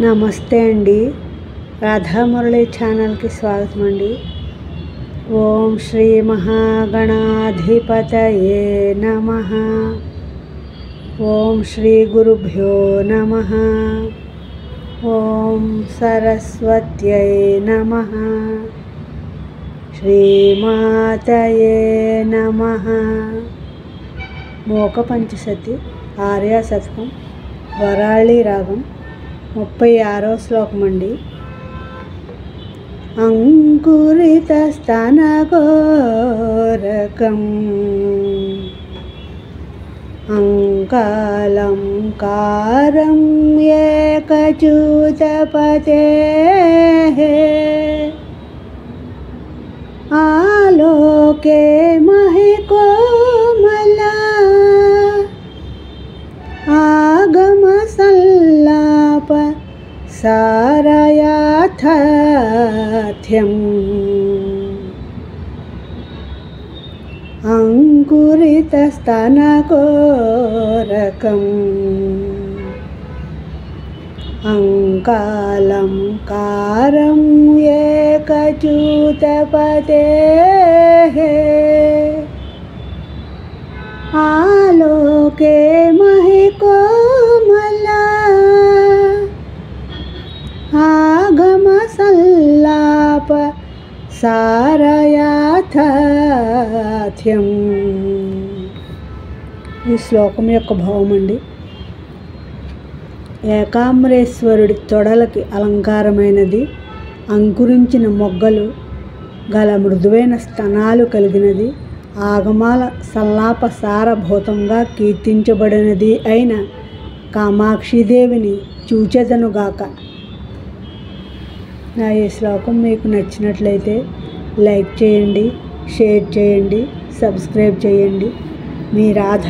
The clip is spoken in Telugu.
నమస్తే అండి. రాధామురళి ఛానల్కి స్వాగతం అండి. ఓం శ్రీ మహాగణాధిపతయే నమః. ఓం శ్రీ గురుభ్యో నమః. ఓం సరస్వత్యై నమః. శ్రీమాతయే నమః. మోక పంచశతి ఆర్యా శతకం వరాళి రాగం 36వ శ్లోకం అండి. అంకురితస్తనగోరకం అంకాలం కారం ఏకచ్యుతపతే ఆలోకే మహికోమలా ఆగమ సల్లాప సారయాథాథ్యం అంకురితస్తనగోరకం అంకాలం కారం ఏకచ్యుతపతే ఆలోకే మహికోమలా ఆగమ సల్లాప సారయాథాథ్యం. ఈ శ్లోకం యొక్క భావం అండి. ఏకాంబరేశ్వరుడి తొడలకి అలంకారమైనది, అంకురించిన మొగ్గలు గల మృదువైన స్తనాలు కలిగినది, ఆగమాల సల్లాప సారభూతంగా కీర్తించబడినది అయిన కామాక్షిదేవిని చూచెదనుగాక. నా ఈ శ్లోకం మీకు నచ్చినట్లయితే లైక్ చేయండి, షేర్ చేయండి, సబ్స్క్రైబ్ చేయండి. మీ రాధ.